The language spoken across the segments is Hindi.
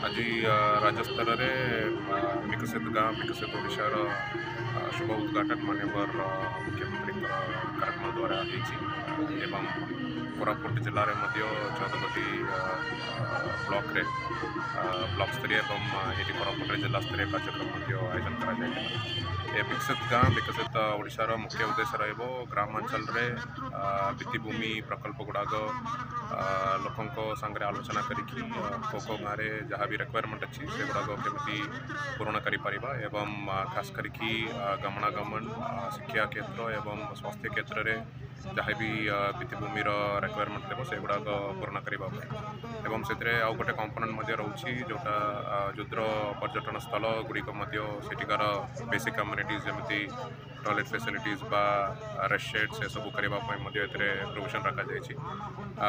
आज राज्य स्तर में विकसित गाँव विकसित ओडिशार शुभ उद्घाटन माननीय मुख्यमंत्री कार्यक्रम द्वारा एवं कोरापुट जिले में 14 ब्लॉक रे ब्लॉक स्तरीय ये कोरापुट जिला स्तरीय कार्यक्रम आयोजन कर विकसित गाँव विकसित ओडिशार मुख्य उद्देश्य ग्रामांचल भित्तिभूमि प्रकल्प गुड़ाक लोकों सांगे आलोचना करी कोको गाँव में जहाँ भी रिक्वायरमेंट अच्छी से गुड़ाक केमी पूरण कर खास करके गमनागमन शिक्षा क्षेत्र एवं स्वास्थ्य क्षेत्र में जहाँ भी भित्तिभूमि रिक्वायरमेंट देव से गुड़ाक पूरण करने से आउ गोटे कंपोनेंट रोचे जोटा जुद्र पर्यटन स्थल गुड़िक सेठिकार बेसिक कम्युनिटीज जमी टॉयलेट फैसिलिटीज बा रेस्ट शेड से सब करने प्रोविजन रखा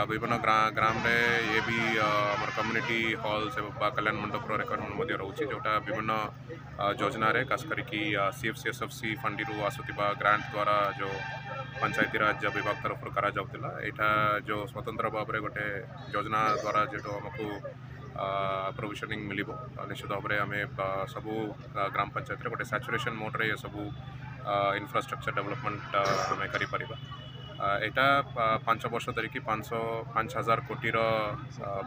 विभिन्न ग्राम रे ये भी आम कम्युनिटी हॉल से कल्याण मंडप रिक्वायरमेंट रोचे जोटा विभिन्न योजना रे खास करके CFC फंड आसुवा ग्रांट द्वारा जो पंचायती राज विभाग तरफ करा यहाँ जो स्वतंत्र भाव में गोटे योजना द्वारा जो आमको प्रोविजनिंग मिल निश्चित भाव में आम सबू ग्राम पंचायत गोटे सैचुरेशन मोड रे सब इंफ्रास्ट्रक्चर डेवलपमेंट आम कर यहाँ 5 वर्ष धरिकी 5,000 कोटी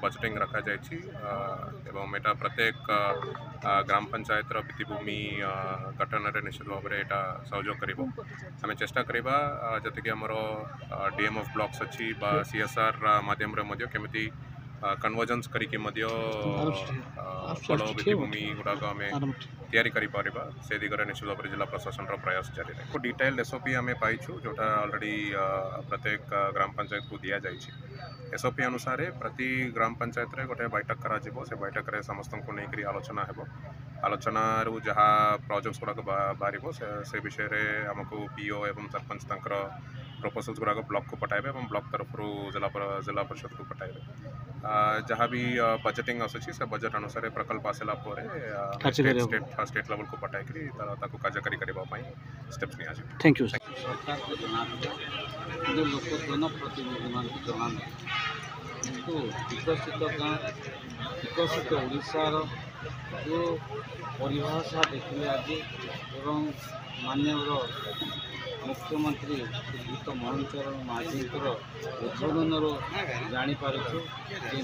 बजेटिंग रखा एवं यहाँ प्रत्येक ग्राम पंचायत भित्तिभूमि गठन में निश्चित भाव में यहाँ सहयोग करें चेष्टा करवा जैसे कि आमर DM ऑफ ब्लॉक्स अच्छी CSR माध्यम केमी कन्वर्जेंस करके बड़ भित्तिभूमि गुड़ाक आम तैयारी करा से दिगरे निश्चित भाव में जिला प्रशासन प्रयास जारी रहे डिटेल्ड SOP आम पाइछु जोटा ऑलरेडी प्रत्येक ग्राम पंचायत को दि जाए SOP अनुसार प्रति ग्राम पंचायत रे गोटे बैठक करा से बैठक रे समस्त को लेकर आलोचना हेबो आलोचना जहाँ प्रोजेक्ट्स गुड़ाक बाहर से विषय में आमको PO एवं सरपंच तंकर प्रपोजल्स गुड़ाक ब्लॉक को पठाइबे और ब्लॉक तरफ जिला परिषद को पठाइबे जहाँ भी बजेटिंग आसूसी से बजेट अनुसार प्रकल्प आसला स्टेट लेवल को पठाई कार्यकारी करने स्टेप्स नि थैंक यू सरकार को जो लोक जनप्रतिनिधि मान जनाना किंतु विकसित गाँव विकसित ओडिशार जो परिभाषा देखिए आज एवं माननीय मुख्यमंत्री श्रीयुक्त मोहन चरण माझी उद्बोधन जापर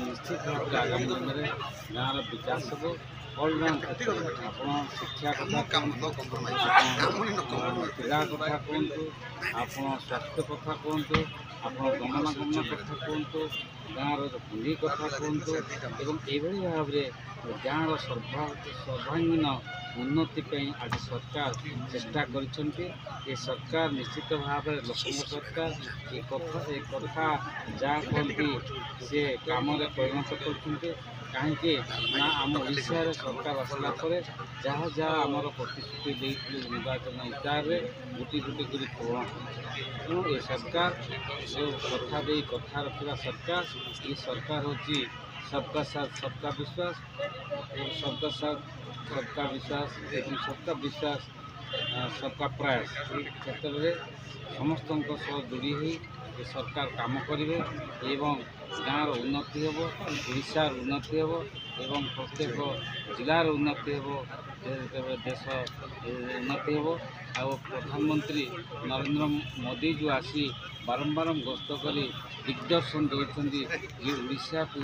निश्चित भाव आगामी दिन में गाँव विकास हो ऑलराउंड क्षेत्र आप शिक्षा कथा कहतु पिला कथा कहतु आप स्वास्थ्य कथा कहतु आप गमनागमन कथा कहतु गाँव बुढ़ी कथा कहतु एवं यही भाव में गाँव सर्वांगीन उन्नति आज सरकार चेष्टा कर सरकार निश्चित भाव लोक सरकार एक कथा जहाँ कहती से काम परिणत कर कहीं आम ओडिशा सरकार आसला जहाँ जहाँ आमर प्रतिश्रुति निर्वाचन इतार गुटी गुटी कर पूरण तेणु ये सरकार जो कथा दे कथा रखा सरकार ये सरकार हूँ सबका साथ सबका विश्वास सबका साथ सबका विश्वास एवं सबका विश्वास सबका प्रयास क्षेत्र में समस्त जोड़ी ये सरकार काम करेंगे एवं गाँव उन्नति हो ओडिशार उन्नति हो एवं प्रत्येक जिलार उन्नति हो देश उन्नति हो आ प्रधानमंत्री नरेंद्र मोदी जो आसी बारंबार गस्त कर दिग्दर्शन देते ओडिशा को